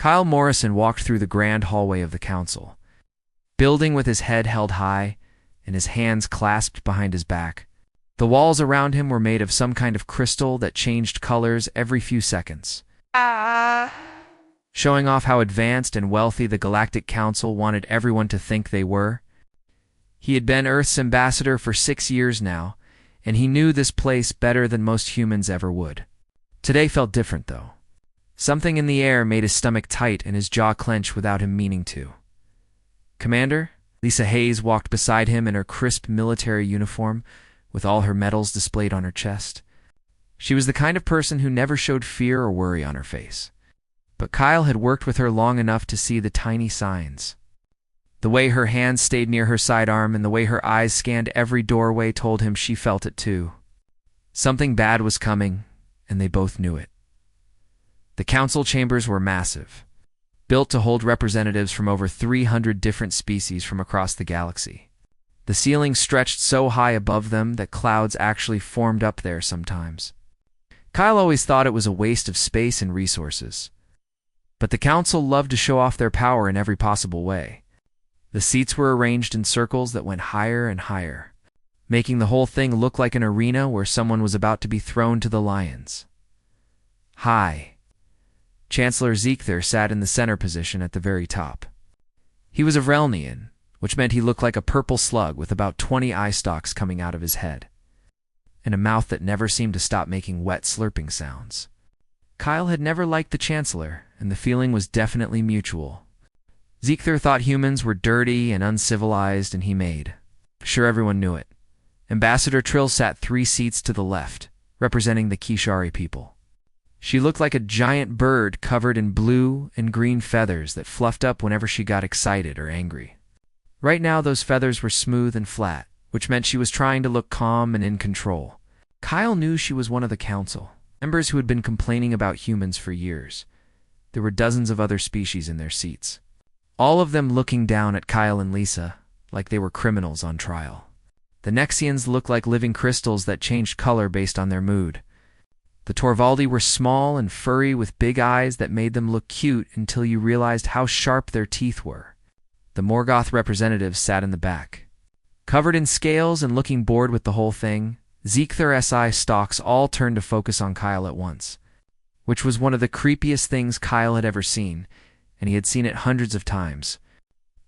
Kyle Morrison walked through the grand hallway of the council, building with his head held high and his hands clasped behind his back. The walls around him were made of some kind of crystal that changed colors every few seconds, showing off how advanced and wealthy the Galactic Council wanted everyone to think they were. He had been Earth's ambassador for 6 years now, and he knew this place better than most humans ever would. Today felt different, though. Something in the air made his stomach tight and his jaw clench without him meaning to. "Commander?" Lisa Hayes walked beside him in her crisp military uniform, with all her medals displayed on her chest. She was the kind of person who never showed fear or worry on her face. But Kyle had worked with her long enough to see the tiny signs. The way her hands stayed near her sidearm and the way her eyes scanned every doorway told him she felt it too. Something bad was coming, and they both knew it. The council chambers were massive, built to hold representatives from over 300 different species from across the galaxy. The ceiling stretched so high above them that clouds actually formed up there sometimes. Kyle always thought it was a waste of space and resources. But the council loved to show off their power in every possible way. The seats were arranged in circles that went higher and higher, making the whole thing look like an arena where someone was about to be thrown to the lions. High. Chancellor Zeekther sat in the center position at the very top. He was a Vrelnian, which meant he looked like a purple slug with about 20 eye stalks coming out of his head, and a mouth that never seemed to stop making wet slurping sounds. Kyle had never liked the Chancellor, and the feeling was definitely mutual. Zeekther thought humans were dirty and uncivilized, and he made sure everyone knew it. Ambassador Trill sat 3 seats to the left, representing the Kishari people. She looked like a giant bird covered in blue and green feathers that fluffed up whenever she got excited or angry. Right now, those feathers were smooth and flat, which meant she was trying to look calm and in control. Kyle knew she was one of the council members who had been complaining about humans for years. There were dozens of other species in their seats, all of them looking down at Kyle and Lisa like they were criminals on trial. The Nexians looked like living crystals that changed color based on their mood. The Torvaldi were small and furry with big eyes that made them look cute until you realized how sharp their teeth were. The Morgoth representatives sat in the back, covered in scales and looking bored with the whole thing. Zeekther SI stalks all turned to focus on Kyle at once, which was one of the creepiest things Kyle had ever seen, and he had seen it hundreds of times.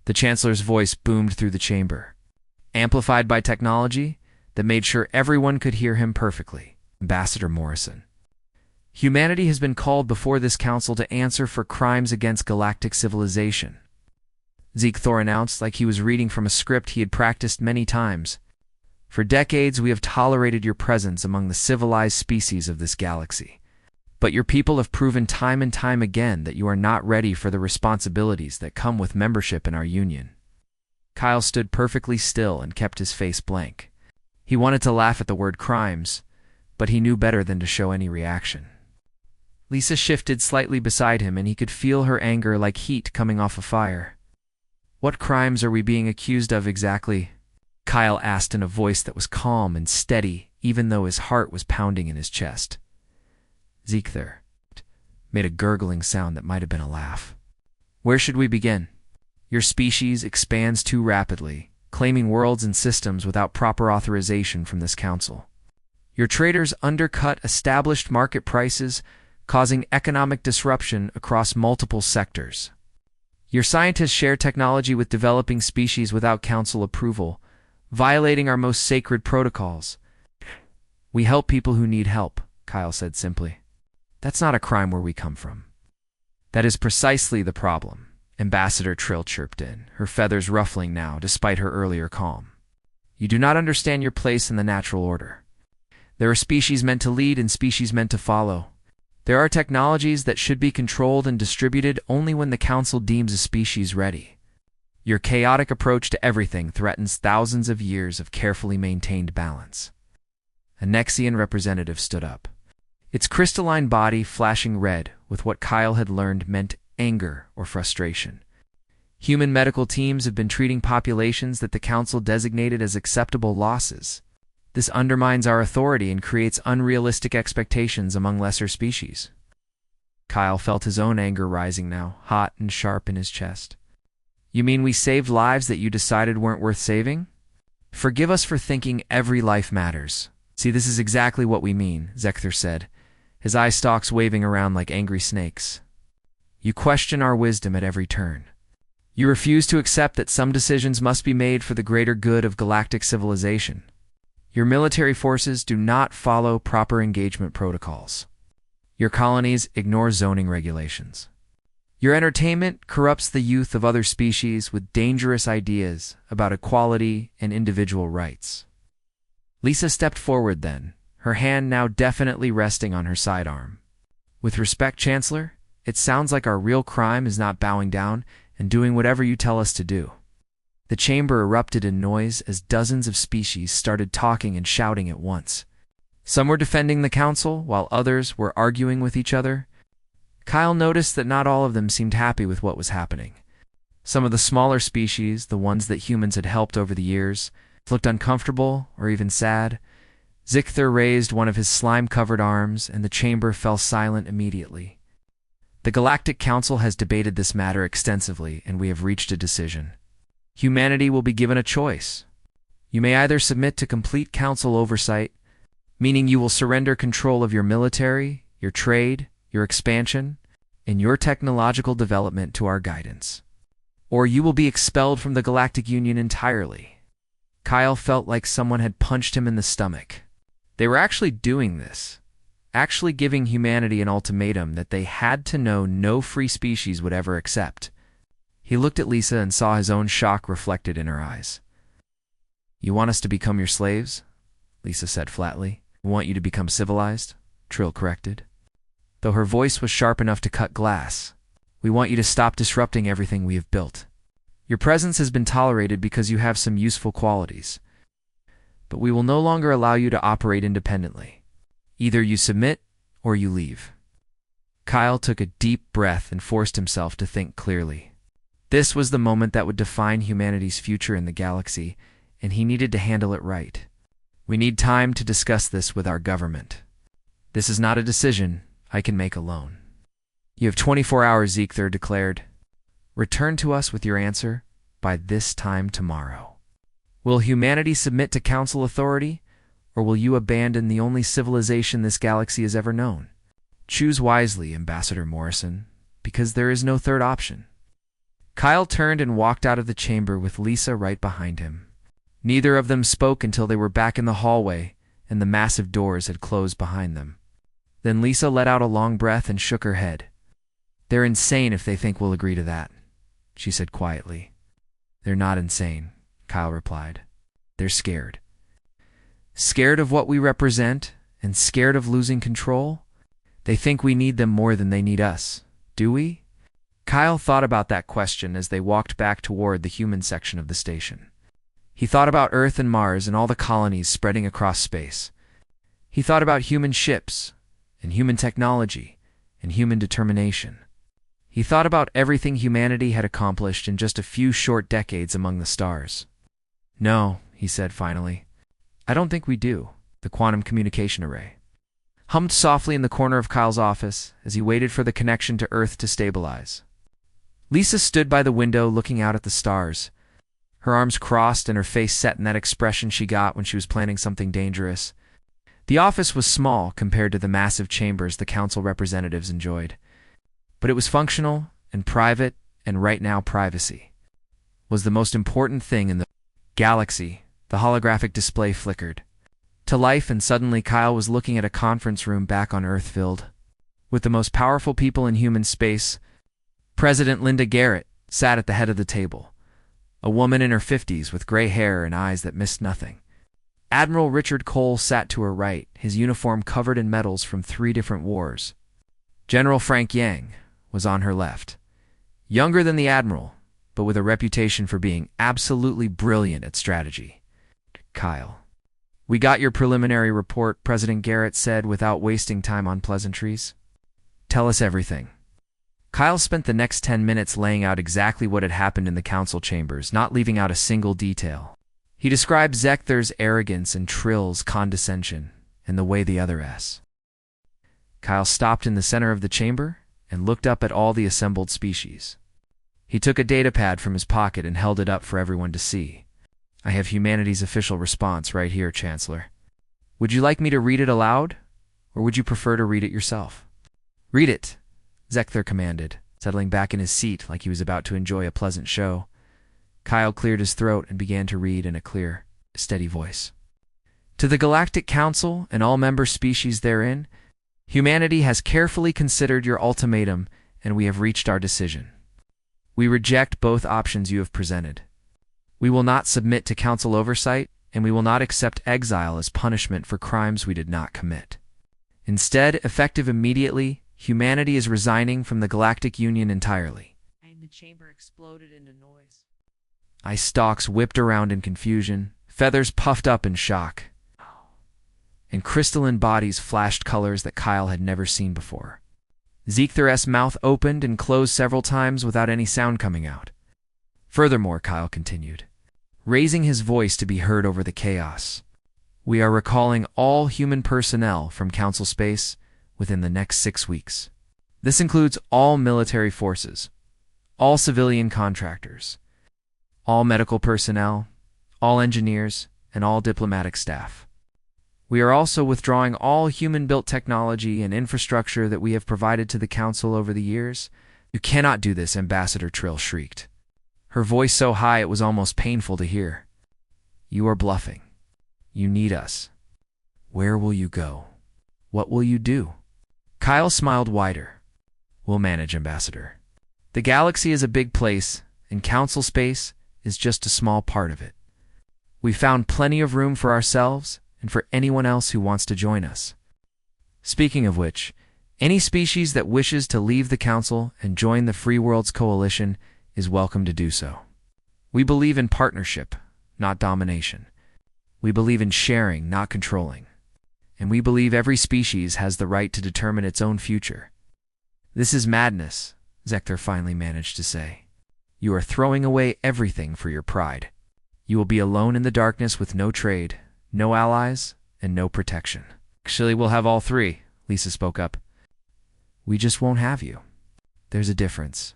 The Chancellor's voice boomed through the chamber, amplified by technology that made sure everyone could hear him perfectly. Ambassador Morrison. Humanity has been called before this council to answer for crimes against galactic civilization, Zeekther announced like he was reading from a script he had practiced many times. For decades we have tolerated your presence among the civilized species of this galaxy. But your people have proven time and time again that you are not ready for the responsibilities that come with membership in our union. Kyle stood perfectly still and kept his face blank. He wanted to laugh at the word crimes, but he knew better than to show any reaction. Lisa shifted slightly beside him, and he could feel her anger like heat coming off a fire. "What crimes are we being accused of exactly?" Kyle asked in a voice that was calm and steady, even though his heart was pounding in his chest. Zeekther made a gurgling sound that might have been a laugh. "Where should we begin? Your species expands too rapidly, claiming worlds and systems without proper authorization from this council. Your traders undercut established market prices, causing economic disruption across multiple sectors. Your scientists share technology with developing species without council approval, violating our most sacred protocols." "We help people who need help," Kyle said simply. "That's not a crime where we come from." "That is precisely the problem," Ambassador Trill chirped in, her feathers ruffling now despite her earlier calm. "You do not understand your place in the natural order. There are species meant to lead and species meant to follow. There are technologies that should be controlled and distributed only when the council deems a species ready. Your chaotic approach to everything threatens thousands of years of carefully maintained balance." A Nexian representative stood up, its crystalline body flashing red with what Kyle had learned meant anger or frustration. "Human medical teams have been treating populations that the council designated as acceptable losses. This undermines our authority and creates unrealistic expectations among lesser species." Kyle felt his own anger rising now, hot and sharp in his chest. You mean we saved lives that you decided weren't worth saving? Forgive us for thinking every life matters. See, this is exactly what we mean, Zecthar said, his eye stalks waving around like angry snakes. You question our wisdom at every turn. You refuse to accept that some decisions must be made for the greater good of galactic civilization. Your military forces do not follow proper engagement protocols. Your colonies ignore zoning regulations. Your entertainment corrupts the youth of other species with dangerous ideas about equality and individual rights. Lisa stepped forward then, her hand now definitely resting on her sidearm. With respect, Chancellor, it sounds like our real crime is not bowing down and doing whatever you tell us to do. The chamber erupted in noise as dozens of species started talking and shouting at once. Some were defending the council, while others were arguing with each other. Kyle noticed that not all of them seemed happy with what was happening. Some of the smaller species, the ones that humans had helped over the years, looked uncomfortable or even sad. Zecthar raised one of his slime-covered arms, and the chamber fell silent immediately. The Galactic Council has debated this matter extensively, and we have reached a decision. Humanity will be given a choice. You may either submit to complete council oversight, meaning you will surrender control of your military, your trade, your expansion, and your technological development to our guidance, or you will be expelled from the Galactic Union entirely. Kyle felt like someone had punched him in the stomach. They were actually doing this, actually giving humanity an ultimatum that they had to know no free species would ever accept. He looked at Lisa and saw his own shock reflected in her eyes. You want us to become your slaves? Lisa said flatly. We want you to become civilized, Trill corrected. Though her voice was sharp enough to cut glass. We want you to stop disrupting everything we have built. Your presence has been tolerated because you have some useful qualities. But we will no longer allow you to operate independently. Either you submit or you leave. Kyle took a deep breath and forced himself to think clearly. This was the moment that would define humanity's future in the galaxy, and he needed to handle it right. We need time to discuss this with our government. This is not a decision I can make alone. You have 24 hours, Zecthar declared. Return to us with your answer by this time tomorrow. Will humanity submit to council authority, or will you abandon the only civilization this galaxy has ever known? Choose wisely, Ambassador Morrison, because there is no third option. Kyle turned and walked out of the chamber with Lisa right behind him. Neither of them spoke until they were back in the hallway and the massive doors had closed behind them. Then Lisa let out a long breath and shook her head. They're insane if they think we'll agree to that, she said quietly. They're not insane, Kyle replied. They're scared. Scared of what we represent and scared of losing control? They think we need them more than they need us, do we? Kyle thought about that question as they walked back toward the human section of the station. He thought about Earth and Mars and all the colonies spreading across space. He thought about human ships and human technology and human determination. He thought about everything humanity had accomplished in just a few short decades among the stars. No, he said finally. I don't think we do. The quantum communication array hummed softly in the corner of Kyle's office as he waited for the connection to Earth to stabilize. Lisa stood by the window looking out at the stars, her arms crossed and her face set in that expression she got when she was planning something dangerous. The office was small compared to the massive chambers the council representatives enjoyed, but it was functional and private, and right now privacy was the most important thing in the galaxy. The holographic display flickered to life, and suddenly Kyle was looking at a conference room back on Earth filled with the most powerful people in human space. President Linda Garrett sat at the head of the table, a woman in her 50s with gray hair and eyes that missed nothing. Admiral Richard Cole sat to her right, his uniform covered in medals from 3 different wars. General Frank Yang was on her left, younger than the Admiral, but with a reputation for being absolutely brilliant at strategy. Kyle. We got your preliminary report, President Garrett said without wasting time on pleasantries. Tell us everything. Kyle spent the next 10 minutes laying out exactly what had happened in the council chambers, not leaving out a single detail. He described Zecthar's arrogance and Trill's condescension, and the way the other S. Kyle stopped in the center of the chamber and looked up at all the assembled species. He took a datapad from his pocket and held it up for everyone to see. I have humanity's official response right here, Chancellor. Would you like me to read it aloud, or would you prefer to read it yourself? Read it, Zekthar commanded, settling back in his seat like he was about to enjoy a pleasant show. Kyle cleared his throat and began to read in a clear, steady voice. To the Galactic Council and all member species therein, humanity has carefully considered your ultimatum, and we have reached our decision. We reject both options you have presented. We will not submit to Council oversight, and we will not accept exile as punishment for crimes we did not commit. Instead, effective immediately, humanity is resigning from the Galactic Union entirely. And the chamber exploded into noise. Ice stalks whipped around in confusion, feathers puffed up in shock, and crystalline bodies flashed colors that Kyle had never seen before. Zekthar's mouth opened and closed several times without any sound coming out. Furthermore, Kyle continued, raising his voice to be heard over the chaos, we are recalling all human personnel from Council space within the next 6 weeks. This includes all military forces, all civilian contractors, all medical personnel, all engineers, and all diplomatic staff. We are also withdrawing all human-built technology and infrastructure that we have provided to the Council over the years. You cannot do this, Ambassador Trill shrieked, her voice so high it was almost painful to hear. You are bluffing. You need us. Where will you go? What will you do? Kyle smiled wider. We'll manage, Ambassador. The galaxy is a big place, and Council space is just a small part of it. We found plenty of room for ourselves and for anyone else who wants to join us. Speaking of which, any species that wishes to leave the Council and join the Free Worlds Coalition is welcome to do so. We believe in partnership, not domination. We believe in sharing, not controlling. And we believe every species has the right to determine its own future. This is madness, Zekthar finally managed to say. You are throwing away everything for your pride. You will be alone in the darkness with no trade, no allies, and no protection. Actually, we'll have all three, Lisa spoke up. We just won't have you. There's a difference.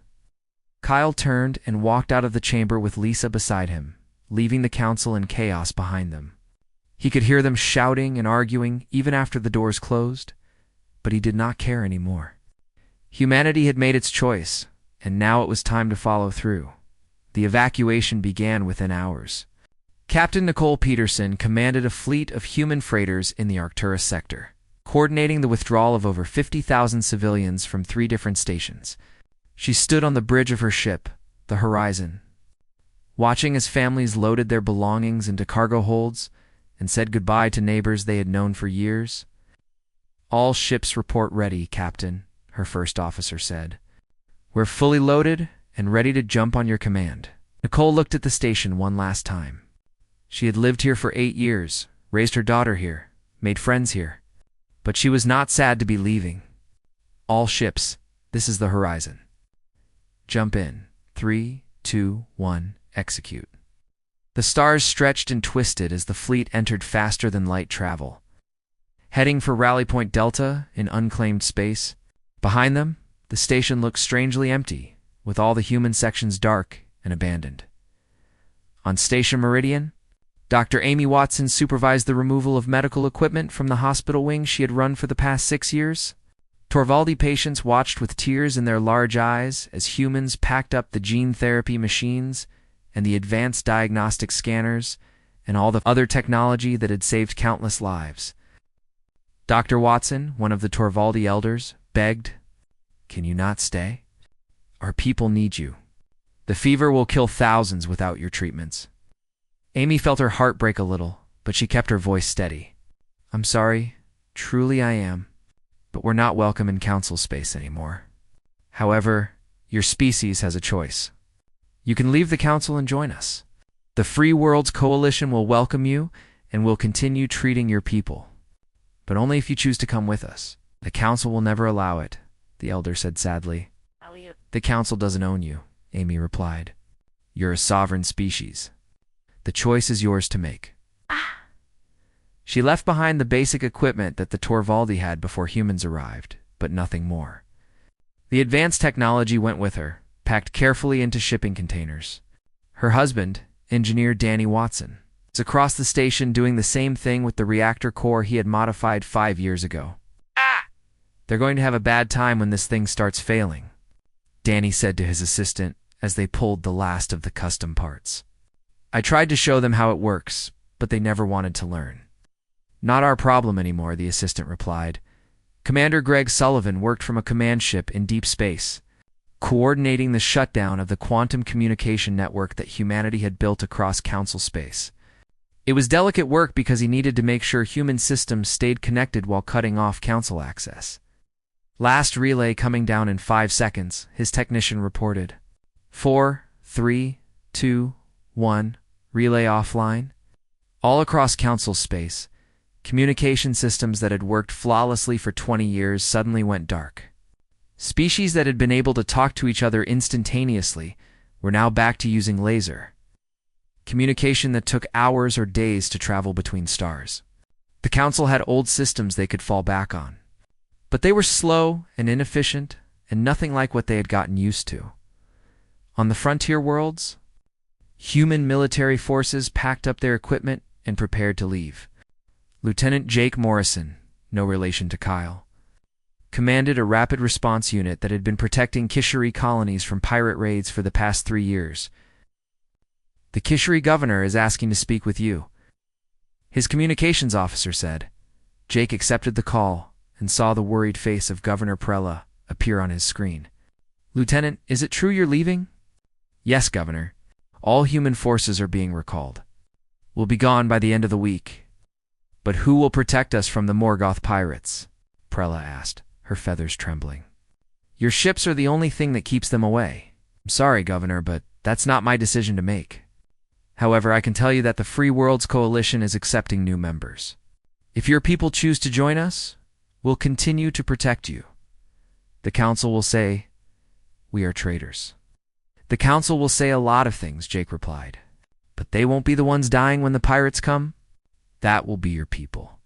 Kyle turned and walked out of the chamber with Lisa beside him, leaving the Council in chaos behind them. He could hear them shouting and arguing even after the doors closed, but he did not care anymore. Humanity had made its choice, and now it was time to follow through. The evacuation began within hours. Captain Nicole Peterson commanded a fleet of human freighters in the Arcturus sector, coordinating the withdrawal of over 50,000 civilians from 3 different stations. She stood on the bridge of her ship, the Horizon, watching as families loaded their belongings into cargo holds and said goodbye to neighbors they had known for years. All ships report ready, Captain, her first officer said. We're fully loaded and ready to jump on your command. Nicole looked at the station one last time. She had lived here for 8 years, raised her daughter here, made friends here. But she was not sad to be leaving. All ships, this is the Horizon. Jump in. 3, 2, 1, execute. The stars stretched and twisted as the fleet entered faster than light travel. Heading for Rally Point Delta in unclaimed space, behind them, the station looked strangely empty, with all the human sections dark and abandoned. On Station Meridian, Dr. Amy Watson supervised the removal of medical equipment from the hospital wing she had run for the past 6 years. Torvaldi patients watched with tears in their large eyes as humans packed up the gene therapy machines and the advanced diagnostic scanners and all the other technology that had saved countless lives. Dr. Watson, one of the Torvaldi elders, begged, "Can you not stay? Our people need you. The fever will kill thousands without your treatments." Amy felt her heart break a little, but she kept her voice steady. "I'm sorry, truly I am, but we're not welcome in Council space anymore. However, your species has a choice. You can leave the Council and join us. The Free Worlds Coalition will welcome you and will continue treating your people. But only if you choose to come with us. The Council will never allow it," the elder said sadly. "The Council doesn't own you," Amy replied. "You're a sovereign species. The choice is yours to make." She left behind the basic equipment that the Torvaldi had before humans arrived, but nothing more. The advanced technology went with her, packed carefully into shipping containers. Her husband, engineer Danny Watson, was across the station doing the same thing with the reactor core he had modified 5 years ago. They're going to have a bad time when this thing starts failing, Danny said to his assistant as they pulled the last of the custom parts. I tried to show them how it works, but they never wanted to learn. Not our problem anymore, the assistant replied. Commander Greg Sullivan worked from a command ship in deep space, coordinating the shutdown of the quantum communication network that humanity had built across Council space. It was delicate work because he needed to make sure human systems stayed connected while cutting off Council access. Last relay coming down in 5 seconds, his technician reported. 4, 3, 2, 1, relay offline. All across Council space, communication systems that had worked flawlessly for 20 years suddenly went dark. Species that had been able to talk to each other instantaneously were now back to using laser. Communication that took hours or days to travel between stars. The Council had old systems they could fall back on, but they were slow and inefficient and nothing like what they had gotten used to. On the frontier worlds, human military forces packed up their equipment and prepared to leave. Lieutenant Jake Morrison, no relation to Kyle, commanded a rapid response unit that had been protecting Kishari colonies from pirate raids for the past 3 years. The Kishari governor is asking to speak with you, his communications officer said. Jake accepted the call and saw the worried face of Governor Prella appear on his screen. Lieutenant, is it true you're leaving? Yes, Governor. All human forces are being recalled. We'll be gone by the end of the week. But who will protect us from the Morgoth pirates? Prella asked, her feathers trembling. Your ships are the only thing that keeps them away. I'm sorry, Governor, but that's not my decision to make. However, I can tell you that the Free Worlds Coalition is accepting new members. If your people choose to join us, we'll continue to protect you. The Council will say, we are traitors. The Council will say a lot of things, Jake replied. But they won't be the ones dying when the pirates come. That will be your people.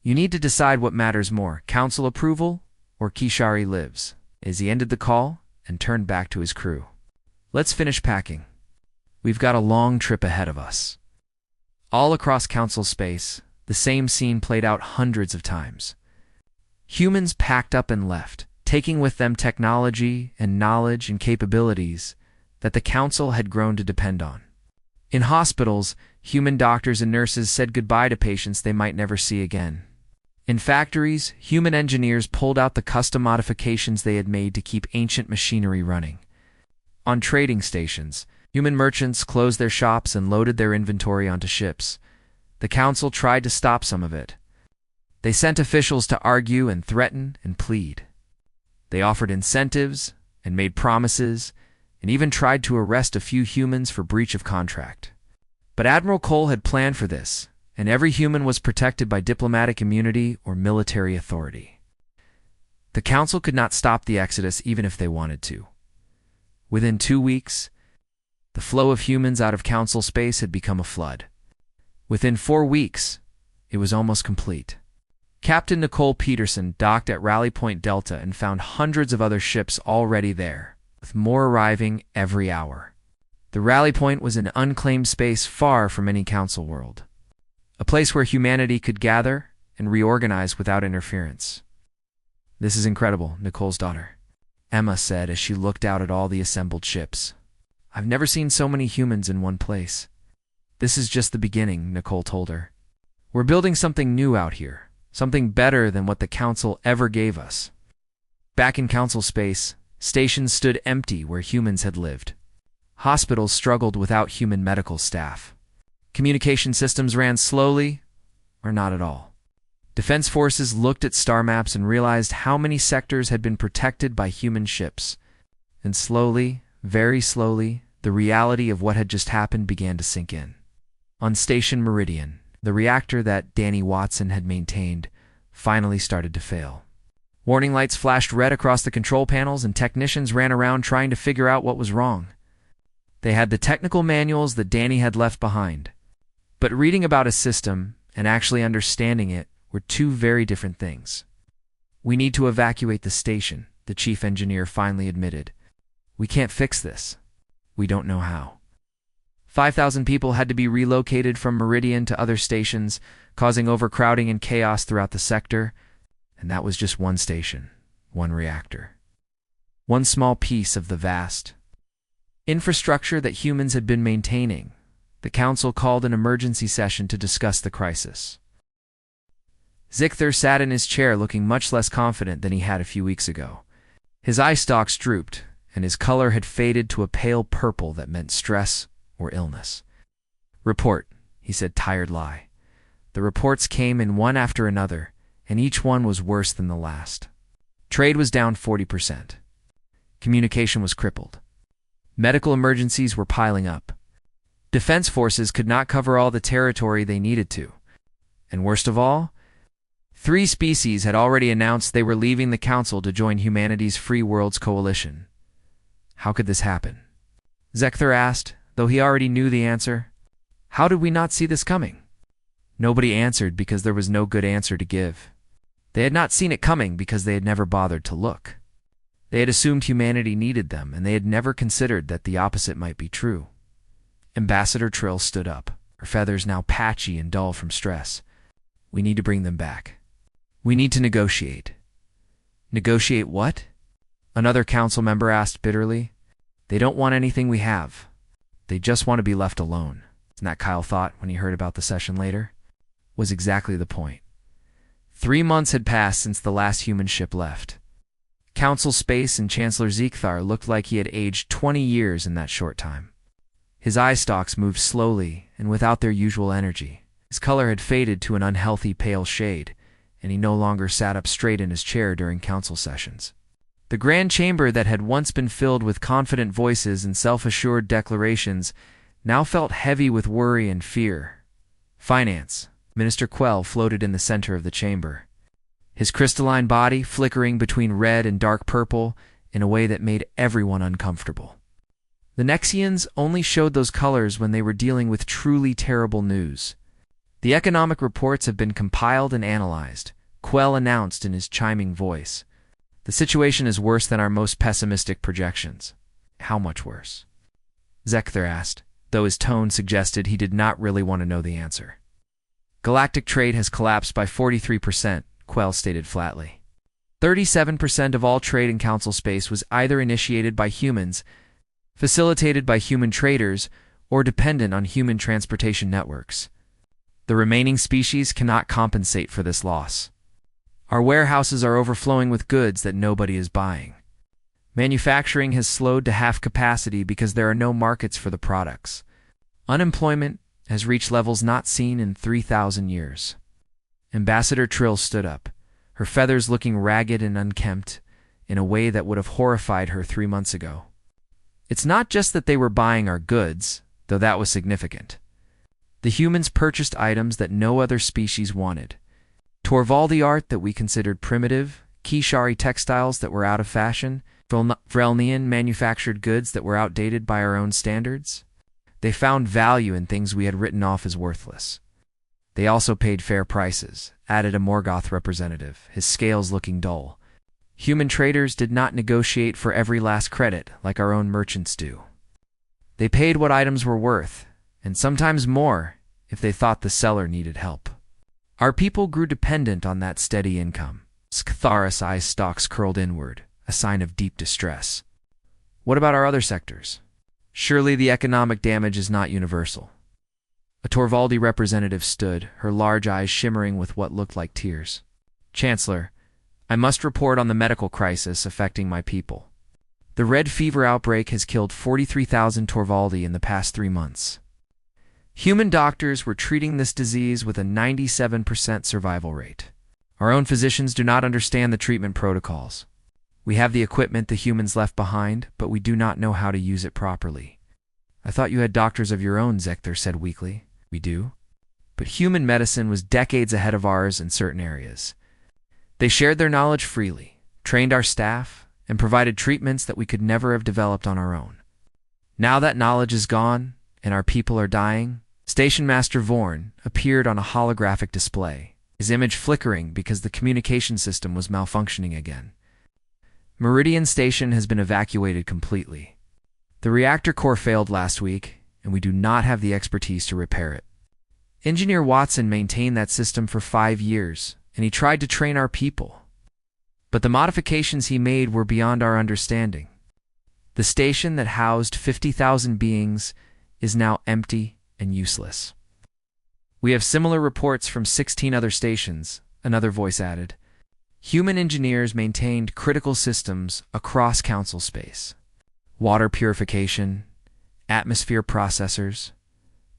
You need to decide what matters more, Council approval or Kishari lives, as he ended the call and turned back to his crew. Let's finish packing. We've got a long trip ahead of us. All across Council space, the same scene played out hundreds of times. Humans packed up and left, taking with them technology and knowledge and capabilities that the Council had grown to depend on. In hospitals, human doctors and nurses said goodbye to patients they might never see again. In factories, human engineers pulled out the custom modifications they had made to keep ancient machinery running. On trading stations, human merchants closed their shops and loaded their inventory onto ships. The Council tried to stop some of it. They sent officials to argue and threaten and plead. They offered incentives and made promises and even tried to arrest a few humans for breach of contract. But Admiral Cole had planned for this, and every human was protected by diplomatic immunity or military authority. The Council could not stop the exodus even if they wanted to. Within 2 weeks, the flow of humans out of Council space had become a flood. Within 4 weeks, it was almost complete. Captain Nicole Peterson docked at Rally Point Delta and found hundreds of other ships already there, with more arriving every hour. The Rally Point was an unclaimed space far from any Council world, a place where humanity could gather and reorganize without interference. This is incredible, Nicole's daughter, Emma said as she looked out at all the assembled ships. I've never seen so many humans in one place. This is just the beginning, Nicole told her. We're building something new out here, something better than what the Council ever gave us. Back in Council space, stations stood empty where humans had lived. Hospitals struggled without human medical staff. Communication systems ran slowly, or not at all. Defense forces looked at star maps and realized how many sectors had been protected by human ships. And slowly, very slowly, the reality of what had just happened began to sink in. On Station Meridian, the reactor that Danny Watson had maintained finally started to fail. Warning lights flashed red across the control panels and technicians ran around trying to figure out what was wrong. They had the technical manuals that Danny had left behind, but reading about a system and actually understanding it were two very different things. We need to evacuate the station, the chief engineer finally admitted. "We can't fix this. We don't know how." 5,000 people had to be relocated from Meridian to other stations, causing overcrowding and chaos throughout the sector. And that was just one station, one reactor. One small piece of the vast infrastructure that humans had been maintaining. The council called an emergency session to discuss the crisis. Zichther sat in his chair looking much less confident than he had a few weeks ago. His eye stalks drooped, and his color had faded to a pale purple that meant stress or illness. "Report," he said, tired lie. The reports came in one after another, and each one was worse than the last. Trade was down 40%. Communication was crippled. Medical emergencies were piling up. Defense forces could not cover all the territory they needed to. And worst of all, 3 species had already announced they were leaving the Council to join humanity's Free Worlds Coalition. How could this happen? Zichther asked, though he already knew the answer. How did we not see this coming? Nobody answered because there was no good answer to give. They had not seen it coming because they had never bothered to look. They had assumed humanity needed them, and they had never considered that the opposite might be true. Ambassador Trill stood up, her feathers now patchy and dull from stress. "We need to bring them back. We need to negotiate." "Negotiate what?" Another council member asked bitterly. "They don't want anything we have. They just want to be left alone." And that, Kyle thought when he heard about the session later, was exactly the point. 3 months had passed since the last human ship left. Council Space and Chancellor Zichther looked like he had aged 20 years in that short time. His eye stalks moved slowly and without their usual energy. His color had faded to an unhealthy pale shade, and he no longer sat up straight in his chair during council sessions. The grand chamber that had once been filled with confident voices and self-assured declarations now felt heavy with worry and fear. Finance. Minister Quell floated in the center of the chamber, his crystalline body flickering between red and dark purple in a way that made everyone uncomfortable. The Nexians only showed those colors when they were dealing with truly terrible news. "The economic reports have been compiled and analyzed," Quell announced in his chiming voice. "The situation is worse than our most pessimistic projections." "How much worse?" Zichther asked, though his tone suggested he did not really want to know the answer. "Galactic trade has collapsed by 43%, Quell stated flatly. 37% of all trade in Council space was either initiated by humans, facilitated by human traders, or dependent on human transportation networks. The remaining species cannot compensate for this loss. Our warehouses are overflowing with goods that nobody is buying. Manufacturing has slowed to half capacity because there are no markets for the products. Unemployment has reached levels not seen in 3,000 years. Ambassador Trill stood up, her feathers looking ragged and unkempt in a way that would have horrified her 3 months ago. "It's not just that they were buying our goods, though that was significant. The humans purchased items that no other species wanted. Torvaldi art that we considered primitive, Kishari textiles that were out of fashion, Vrelnian manufactured goods that were outdated by our own standards. They found value in things we had written off as worthless. They also paid fair prices," added a Morgoth representative, his scales looking dull. "Human traders did not negotiate for every last credit like our own merchants do. They paid what items were worth, and sometimes more if they thought the seller needed help. Our people grew dependent on that steady income." Zichther's eye stalks curled inward, a sign of deep distress. "What about our other sectors? Surely the economic damage is not universal." A Torvaldi representative stood, her large eyes shimmering with what looked like tears. "Chancellor, I must report on the medical crisis affecting my people. The red fever outbreak has killed 43,000 Torvaldi in the past 3 months. Human doctors were treating this disease with a 97% survival rate. Our own physicians do not understand the treatment protocols. We have the equipment the humans left behind, but we do not know how to use it properly." "I thought you had doctors of your own," Zichther said weakly. "We do. But human medicine was decades ahead of ours in certain areas. They shared their knowledge freely, trained our staff, and provided treatments that we could never have developed on our own. Now that knowledge is gone, and our people are dying." Station Master Vorn appeared on a holographic display, his image flickering because the communication system was malfunctioning again. Meridian Station has been evacuated completely. The reactor core failed last week, and we do not have the expertise to repair it. Engineer Watson maintained that system for 5 years, and he tried to train our people. But the modifications he made were beyond our understanding. The station that housed 50,000 beings is now empty and useless. We have similar reports from 16 other stations, another voice added. Human engineers maintained critical systems across Council space. Water purification, atmosphere processors,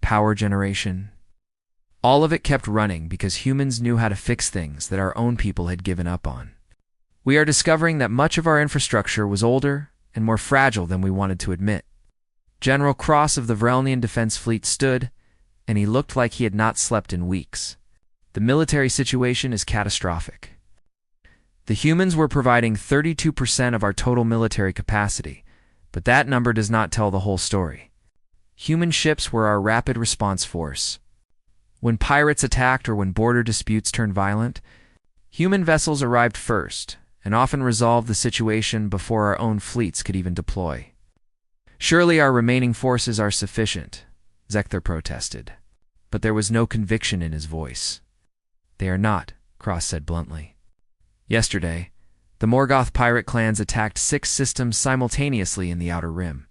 power generation. All of it kept running because humans knew how to fix things that our own people had given up on. We are discovering that much of our infrastructure was older and more fragile than we wanted to admit. General Cross of the Vrelnian Defense Fleet stood, and he looked like he had not slept in weeks. The military situation is catastrophic. The humans were providing 32% of our total military capacity, but that number does not tell the whole story. Human ships were our rapid response force. When pirates attacked or when border disputes turned violent, human vessels arrived first and often resolved the situation before our own fleets could even deploy. Surely our remaining forces are sufficient, Zekther protested, but there was no conviction in his voice. They are not, Cross said bluntly. Yesterday, the Morgoth pirate clans attacked 6 systems simultaneously in the Outer Rim.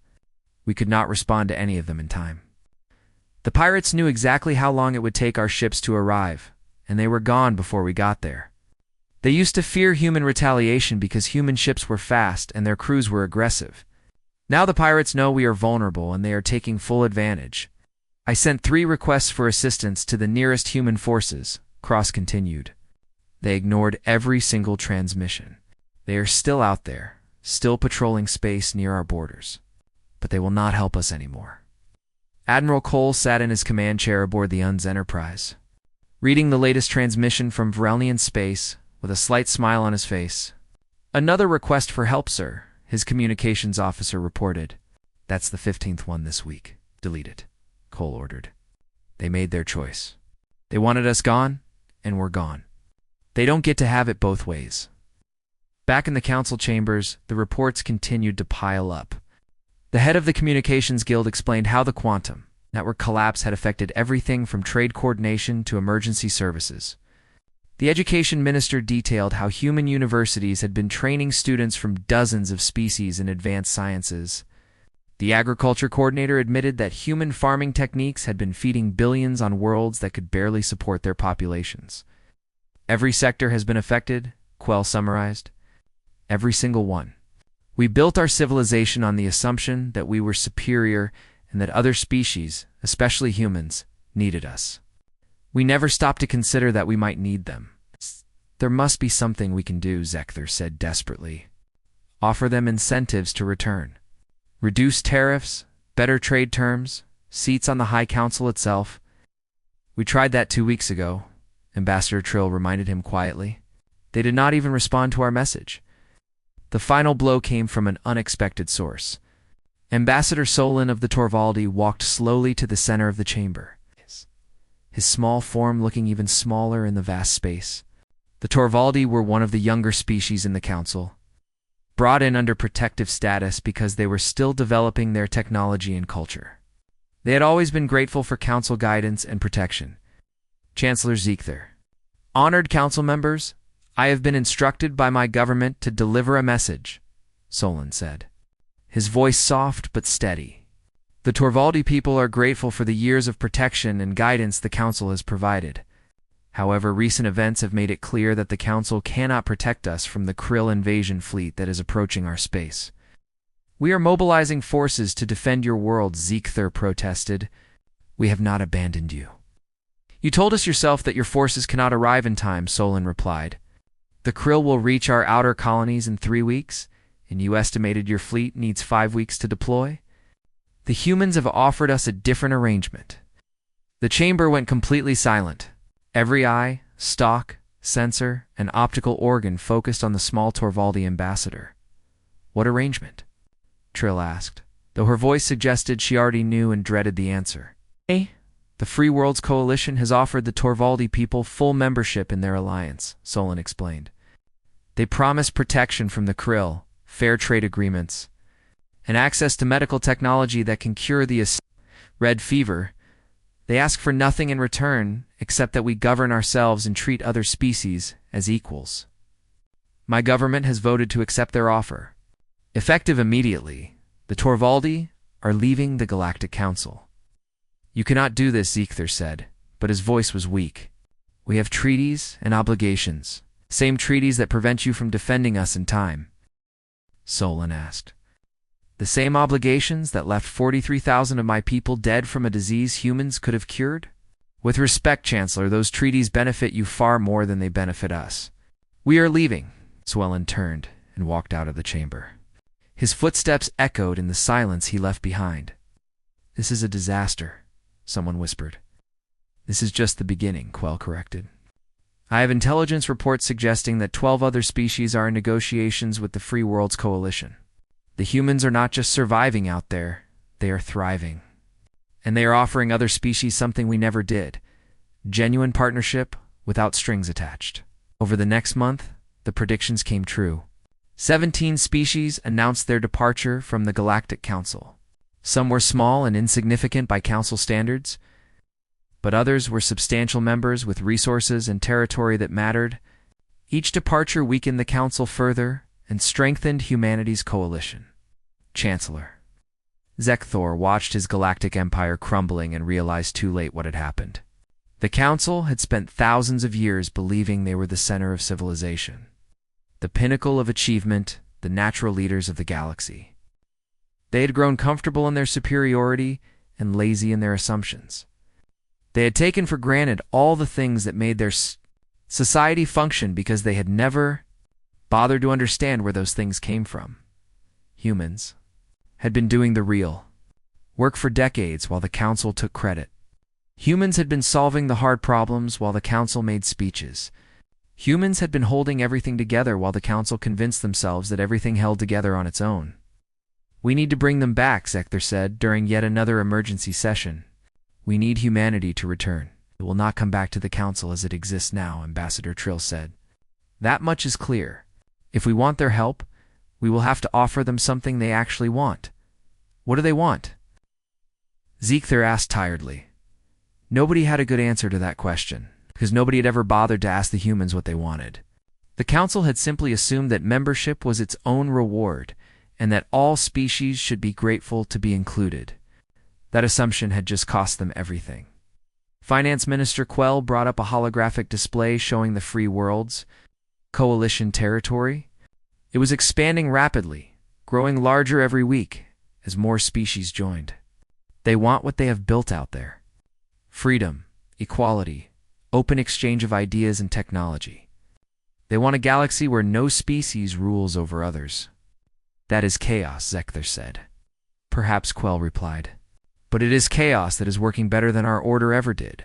We could not respond to any of them in time. The pirates knew exactly how long it would take our ships to arrive, and they were gone before we got there. They used to fear human retaliation because human ships were fast and their crews were aggressive. Now the pirates know we are vulnerable and they are taking full advantage. I sent 3 requests for assistance to the nearest human forces, Cross continued. They ignored every single transmission. They are still out there, still patrolling space near our borders. But they will not help us anymore. Admiral Cole sat in his command chair aboard the UN's Enterprise, reading the latest transmission from Vrelnian space with a slight smile on his face. Another request for help, sir, his communications officer reported. That's the 15th one this week. Delete it, Cole ordered. They made their choice. They wanted us gone, and we're gone. They don't get to have it both ways. Back in the council chambers, the reports continued to pile up. The head of the Communications Guild explained how the quantum network collapse had affected everything from trade coordination to emergency services. The education minister detailed how human universities had been training students from dozens of species in advanced sciences. The agriculture coordinator admitted that human farming techniques had been feeding billions on worlds that could barely support their populations. Every sector has been affected, Quell summarized. Every single one. We built our civilization on the assumption that we were superior and that other species, especially humans, needed us. We never stopped to consider that we might need them. There must be something we can do, Zekther said desperately. Offer them incentives to return. Reduce tariffs, better trade terms, seats on the High Council itself. We tried that 2 weeks ago, Ambassador Trill reminded him quietly. They did not even respond to our message. The final blow came from an unexpected source. Ambassador Solon of the Torvaldi walked slowly to the center of the chamber, his small form looking even smaller in the vast space. The Torvaldi were one of the younger species in the council, brought in under protective status because they were still developing their technology and culture. They had always been grateful for council guidance and protection. Chancellor Zekther. Honored council members, I have been instructed by my government to deliver a message, Solon said, his voice soft but steady. The Torvaldi people are grateful for the years of protection and guidance the council has provided. However, recent events have made it clear that the council cannot protect us from the Krill invasion fleet that is approaching our space. We are mobilizing forces to defend your world, Zekther protested. We have not abandoned you. You told us yourself that your forces cannot arrive in time, Solon replied. The Krill will reach our outer colonies in 3 weeks, and you estimated your fleet needs 5 weeks to deploy? The humans have offered us a different arrangement. The chamber went completely silent. Every eye, stalk, sensor, and optical organ focused on the small Torvaldi ambassador. What arrangement? Trill asked, though her voice suggested she already knew and dreaded the answer. The Free Worlds Coalition has offered the Torvaldi people full membership in their alliance, Solon explained. They promise protection from the Krill, fair trade agreements, and access to medical technology that can cure the red fever. They ask for nothing in return except that we govern ourselves and treat other species as equals. My government has voted to accept their offer. Effective immediately, the Torvaldi are leaving the Galactic Council. You cannot do this, Ziegler said, but his voice was weak. We have treaties and obligations, same treaties that prevent you from defending us in time. Solon asked. The same obligations that left 43,000 of my people dead from a disease humans could have cured? With respect, Chancellor, those treaties benefit you far more than they benefit us. We are leaving. Swellen turned and walked out of the chamber. His footsteps echoed in the silence he left behind. This is a disaster, someone whispered. This is just the beginning, Quell corrected. I have intelligence reports suggesting that 12 other species are in negotiations with the Free Worlds Coalition. The humans are not just surviving out there, they are thriving. And they are offering other species something we never did. Genuine partnership without strings attached. Over the next month, the predictions came true. 17 species announced their departure from the Galactic Council. Some were small and insignificant by Council standards, but others were substantial members with resources and territory that mattered. Each departure weakened the Council further and strengthened humanity's coalition. Chancellor. Zekthor watched his galactic empire crumbling and realized too late what had happened. The Council had spent thousands of years believing they were the center of civilization, the pinnacle of achievement, the natural leaders of the galaxy. They had grown comfortable in their superiority and lazy in their assumptions. They had taken for granted all the things that made their society function because they had never bothered to understand where those things came from. Humans had been doing the real work for decades while the Council took credit. Humans had been solving the hard problems while the Council made speeches. Humans had been holding everything together while the Council convinced themselves that everything held together on its own. We need to bring them back, Zekthor said during yet another emergency session. We need humanity to return. It will not come back to the Council as it exists now, Ambassador Trill said. That much is clear. If we want their help, we will have to offer them something they actually want. What do they want? Zekthor asked tiredly. Nobody had a good answer to that question, because nobody had ever bothered to ask the humans what they wanted. The Council had simply assumed that membership was its own reward, and that all species should be grateful to be included. That assumption had just cost them everything. Finance Minister Quell brought up a holographic display showing the Free Worlds Coalition territory. It was expanding rapidly, growing larger every week as more species joined. They want what they have built out there. Freedom, equality, open exchange of ideas and technology. They want a galaxy where no species rules over others. That is chaos, Zekthor said. Perhaps, Quell replied. But it is chaos that is working better than our order ever did.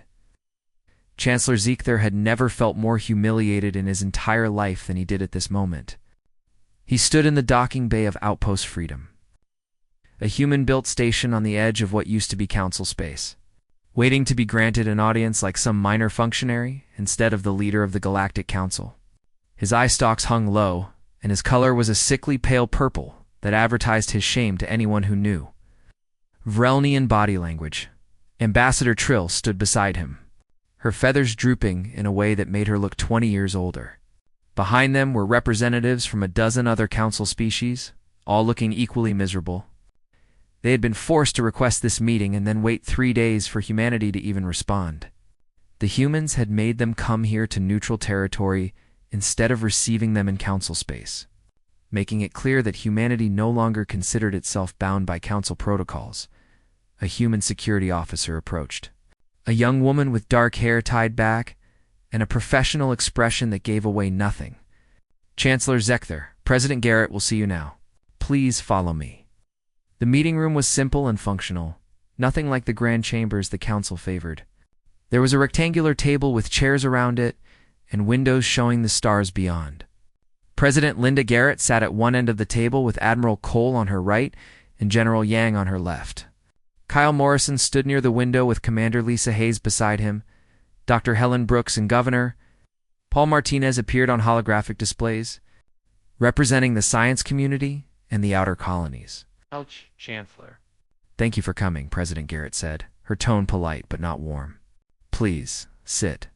Chancellor Zekthor had never felt more humiliated in his entire life than he did at this moment. He stood in the docking bay of Outpost Freedom, a human-built station on the edge of what used to be Council space, waiting to be granted an audience like some minor functionary instead of the leader of the Galactic Council. His eye stalks hung low, and his color was a sickly pale purple that advertised his shame to anyone who knew. Vrelnian body language. Ambassador Trill stood beside him, her feathers drooping in a way that made her look 20 years older. Behind them were representatives from a dozen other Council species, all looking equally miserable. They had been forced to request this meeting and then wait 3 days for humanity to even respond. The humans had made them come here to neutral territory instead of receiving them in Council space, making it clear that humanity no longer considered itself bound by Council protocols. A human security officer approached. A young woman with dark hair tied back, and a professional expression that gave away nothing. Chancellor Zekthor, President Garrett will see you now. Please follow me. The meeting room was simple and functional, nothing like the grand chambers the Council favored. There was a rectangular table with chairs around it, and windows showing the stars beyond. President Linda Garrett sat at one end of the table with Admiral Cole on her right and General Yang on her left. Kyle Morrison stood near the window with Commander Lisa Hayes beside him. Dr. Helen Brooks and Governor Paul Martinez appeared on holographic displays. Representing the science community, and the outer colonies. Chancellor. Thank you for coming, President Garrett said, her tone polite but not warm. Please, sit.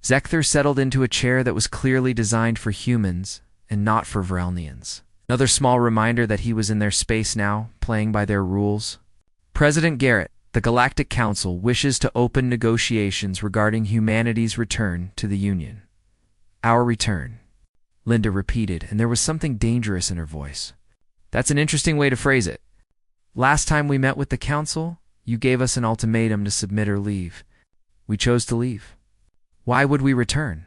Zekthar settled into a chair that was clearly designed for humans and not for Vrelnians. Another small reminder that he was in their space now, playing by their rules. President Garrett, the Galactic Council wishes to open negotiations regarding humanity's return to the Union. Our return, Linda repeated, and there was something dangerous in her voice. That's an interesting way to phrase it. Last time we met with the Council, you gave us an ultimatum to submit or leave. We chose to leave. Why would we return?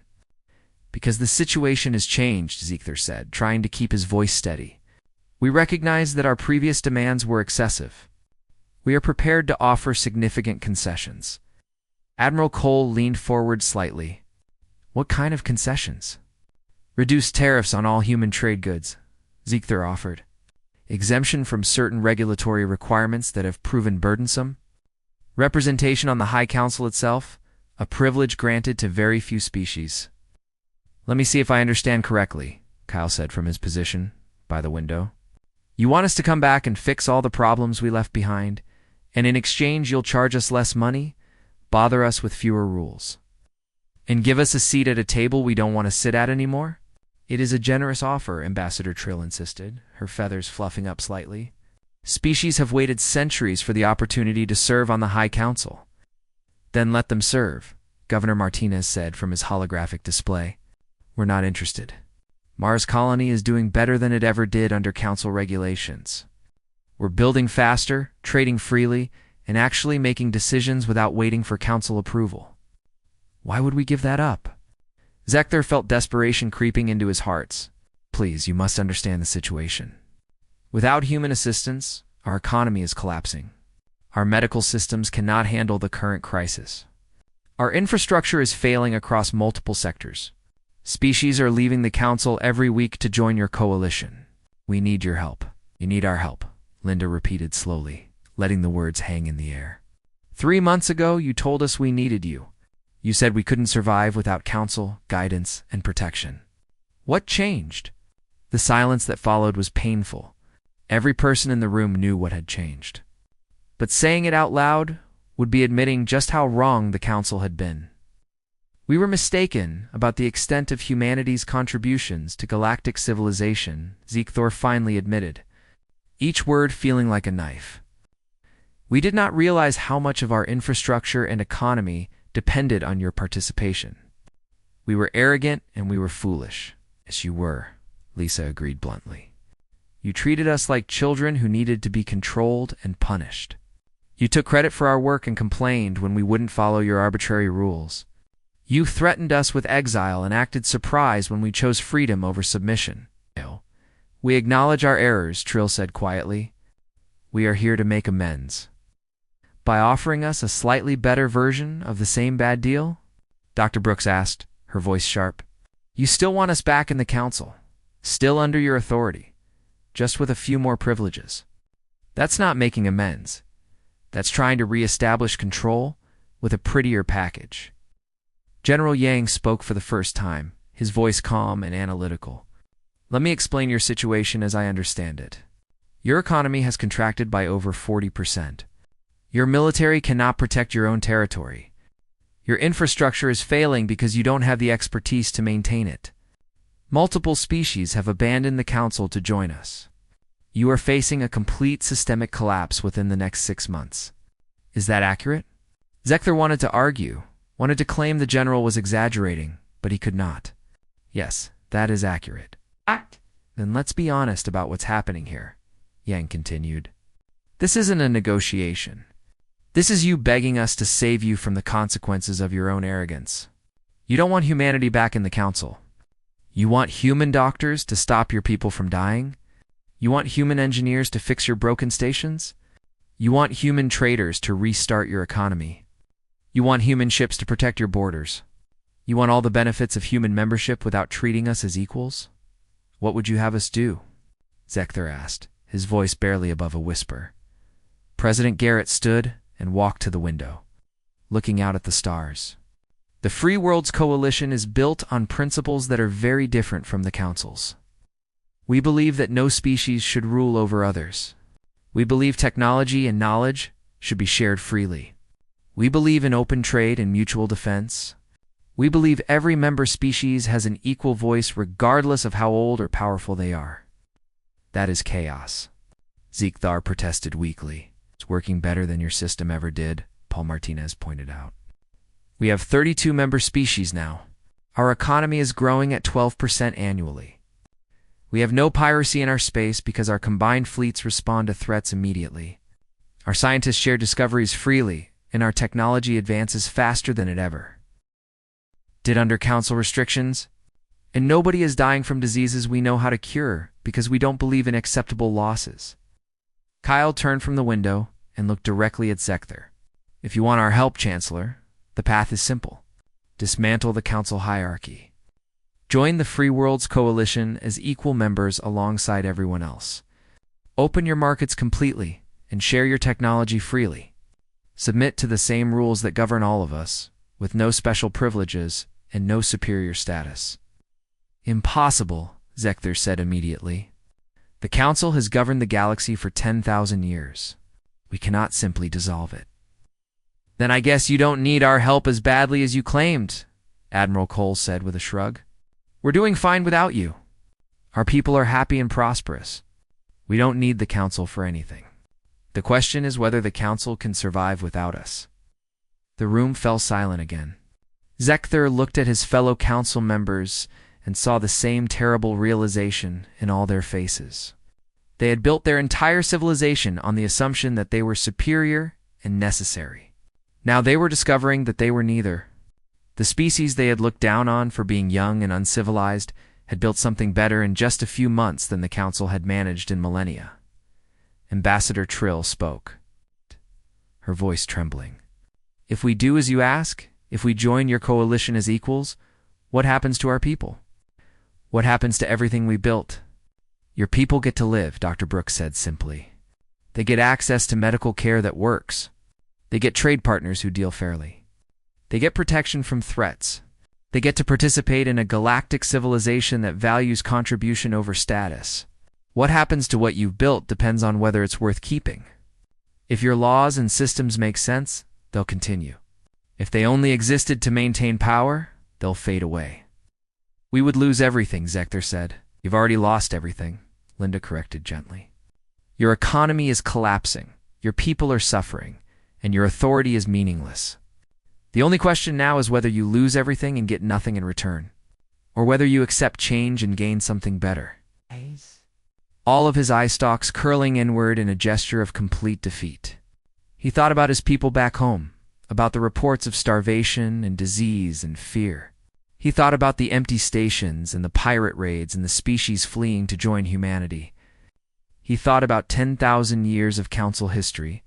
Because the situation has changed, Zekthar said, trying to keep his voice steady. We recognize that our previous demands were excessive. We are prepared to offer significant concessions. Admiral Cole leaned forward slightly. What kind of concessions? Reduced tariffs on all human trade goods, Zekthar offered. Exemption from certain regulatory requirements that have proven burdensome. Representation on the High Council itself, a privilege granted to very few species. Let me see if I understand correctly, Kyle said from his position by the window. You want us to come back and fix all the problems we left behind, and in exchange you'll charge us less money, bother us with fewer rules, and give us a seat at a table we don't want to sit at anymore? It is a generous offer, Ambassador Trill insisted, her feathers fluffing up slightly. Species have waited centuries for the opportunity to serve on the High Council. Then let them serve, Governor Martinez said from his holographic display. We're not interested. Mars Colony is doing better than it ever did under Council regulations. We're building faster, trading freely, and actually making decisions without waiting for Council approval. Why would we give that up? Zekthar felt desperation creeping into his heart. Please, you must understand the situation. Without human assistance, our economy is collapsing. Our medical systems cannot handle the current crisis. Our infrastructure is failing across multiple sectors. Species are leaving the Council every week to join your coalition. We need your help. You need our help, Linda repeated slowly, letting the words hang in the air. 3 months ago, you told us we needed you. You said we couldn't survive without counsel, guidance, and protection. What changed? The silence that followed was painful. Every person in the room knew what had changed. But saying it out loud would be admitting just how wrong the Council had been. We were mistaken about the extent of humanity's contributions to galactic civilization, Zekthar finally admitted, each word feeling like a knife. We did not realize how much of our infrastructure and economy depended on your participation. We were arrogant and we were foolish. Yes, you were, Lisa agreed bluntly. You treated us like children who needed to be controlled and punished. You took credit for our work and complained when we wouldn't follow your arbitrary rules. You threatened us with exile and acted surprised when we chose freedom over submission. We acknowledge our errors, Trill said quietly. We are here to make amends. By offering us a slightly better version of the same bad deal? Dr. Brooks asked, her voice sharp. You still want us back in the Council, still under your authority, just with a few more privileges. That's not making amends. That's trying to re-establish control with a prettier package. General Yang spoke for the first time, his voice calm and analytical. Let me explain your situation as I understand it. Your economy has contracted by over 40%. Your military cannot protect your own territory. Your infrastructure is failing because you don't have the expertise to maintain it. Multiple species have abandoned the Council to join us. You are facing a complete systemic collapse within the next 6 months. Is that accurate? Zekthar wanted to argue, wanted to claim the general was exaggerating, but he could not. Yes, that is accurate. Then let's be honest about what's happening here, Yang continued. This isn't a negotiation. This is you begging us to save you from the consequences of your own arrogance. You don't want humanity back in the Council. You want human doctors to stop your people from dying? You want human engineers to fix your broken stations? You want human traders to restart your economy? You want human ships to protect your borders? You want all the benefits of human membership without treating us as equals? What would you have us do? Zekthar asked, his voice barely above a whisper. President Garrett stood and walked to the window, looking out at the stars. The Free Worlds Coalition is built on principles that are very different from the Council's. We believe that no species should rule over others. We believe technology and knowledge should be shared freely. We believe in open trade and mutual defense. We believe every member species has an equal voice regardless of how old or powerful they are. That is chaos. Zekthar protested weakly. It's working better than your system ever did, Paul Martinez pointed out. We have 32 member species now. Our economy is growing at 12% annually. We have no piracy in our space because our combined fleets respond to threats immediately. Our scientists share discoveries freely, and our technology advances faster than it ever did under council restrictions. And nobody is dying from diseases we know how to cure because we don't believe in acceptable losses. Kyle turned from the window and looked directly at Zekthar. If you want our help, Chancellor, the path is simple. Dismantle the council hierarchy. Join the Free Worlds Coalition as equal members alongside everyone else. Open your markets completely and share your technology freely. Submit to the same rules that govern all of us, with no special privileges and no superior status. Impossible, Zekthar said immediately. The Council has governed the galaxy for 10,000 years. We cannot simply dissolve it. Then I guess you don't need our help as badly as you claimed, Admiral Cole said with a shrug. We're doing fine without you. Our people are happy and prosperous. We don't need the Council for anything. The question is whether the Council can survive without us. The room fell silent again. Zekthar looked at his fellow Council members and saw the same terrible realization in all their faces. They had built their entire civilization on the assumption that they were superior and necessary. Now they were discovering that they were neither. The species they had looked down on for being young and uncivilized had built something better in just a few months than the Council had managed in millennia. Ambassador Trill spoke, her voice trembling. If we do as you ask, if we join your coalition as equals, what happens to our people? What happens to everything we built? Your people get to live, Dr. Brooks said simply. They get access to medical care that works. They get trade partners who deal fairly. They get protection from threats. They get to participate in a galactic civilization that values contribution over status. What happens to what you've built depends on whether it's worth keeping. If your laws and systems make sense, they'll continue. If they only existed to maintain power, they'll fade away. We would lose everything, Zekthar said. You've already lost everything, Linda corrected gently. Your economy is collapsing, your people are suffering, and your authority is meaningless. The only question now is whether you lose everything and get nothing in return, or whether you accept change and gain something better. All of his eye stalks curling inward in a gesture of complete defeat. He thought about his people back home, about the reports of starvation and disease and fear. He thought about the empty stations and the pirate raids and the species fleeing to join humanity. He thought about 10,000 years of council history,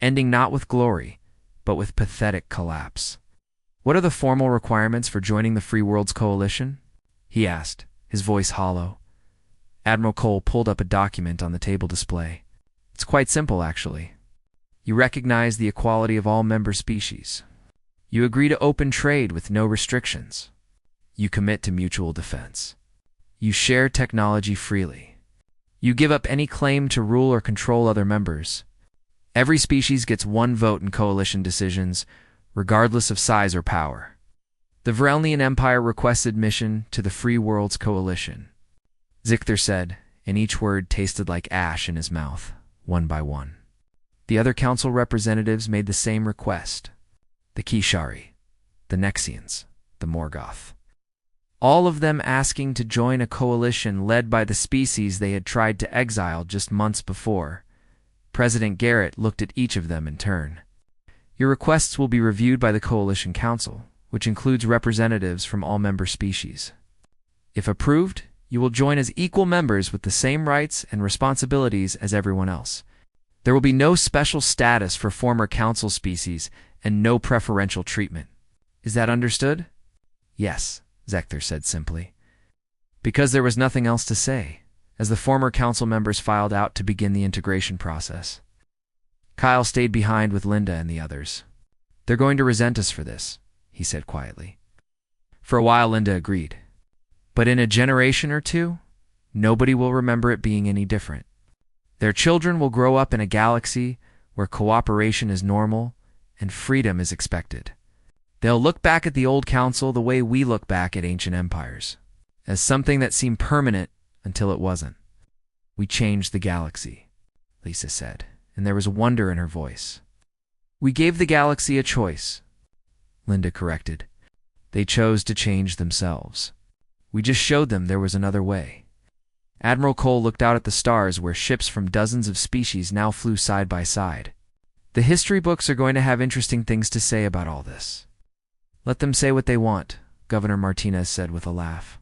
ending not with glory, but with pathetic collapse. What are the formal requirements for joining the Free Worlds Coalition? He asked, his voice hollow. Admiral Cole pulled up a document on the table display. It's quite simple, actually. You recognize the equality of all member species. You agree to open trade with no restrictions. You commit to mutual defense. You share technology freely. You give up any claim to rule or control other members. Every species gets one vote in coalition decisions, regardless of size or power. The Vrelnian Empire requests admission to the Free Worlds Coalition. Zekthar said, and each word tasted like ash in his mouth, one by one. The other council representatives made the same request. The Kishari, the Nexians, the Morgoth. All of them asking to join a coalition led by the species they had tried to exile just months before. President Garrett looked at each of them in turn. Your requests will be reviewed by the Coalition Council, which includes representatives from all member species. If approved, you will join as equal members with the same rights and responsibilities as everyone else. There will be no special status for former council species and no preferential treatment. Is that understood? Yes, Zekthar said simply. Because there was nothing else to say, as the former council members filed out to begin the integration process. Kyle stayed behind with Linda and the others. They're going to resent us for this, he said quietly. For a while, Linda agreed. But in a generation or two, nobody will remember it being any different. Their children will grow up in a galaxy where cooperation is normal and freedom is expected. They'll look back at the old council the way we look back at ancient empires, as something that seemed permanent until it wasn't. We changed the galaxy, Lisa said, and there was wonder in her voice. We gave the galaxy a choice, Linda corrected. They chose to change themselves. We just showed them there was another way. Admiral Cole looked out at the stars where ships from dozens of species now flew side by side. The history books are going to have interesting things to say about all this. Let them say what they want, Governor Martinez said with a laugh.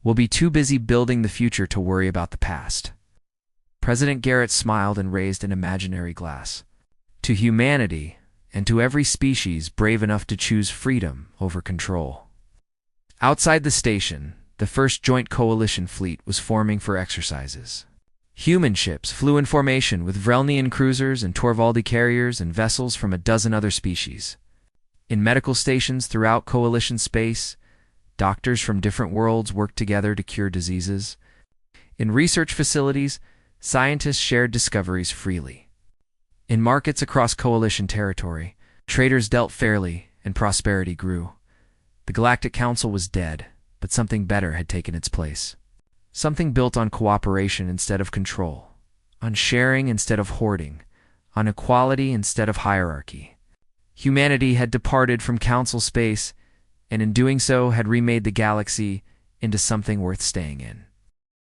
We'll be too busy building the future to worry about the past. President Garrett smiled and raised an imaginary glass. To humanity, and to every species brave enough to choose freedom over control. Outside the station, the first joint coalition fleet was forming for exercises. Human ships flew in formation with Vrelnian cruisers and Torvaldi carriers and vessels from a dozen other species. In medical stations throughout coalition space, doctors from different worlds worked together to cure diseases. In research facilities, scientists shared discoveries freely. In markets across coalition territory, traders dealt fairly and prosperity grew. The Galactic Council was dead, but something better had taken its place. Something built on cooperation instead of control, on sharing instead of hoarding, on equality instead of hierarchy. Humanity had departed from council space, and in doing so had remade the galaxy into something worth staying in.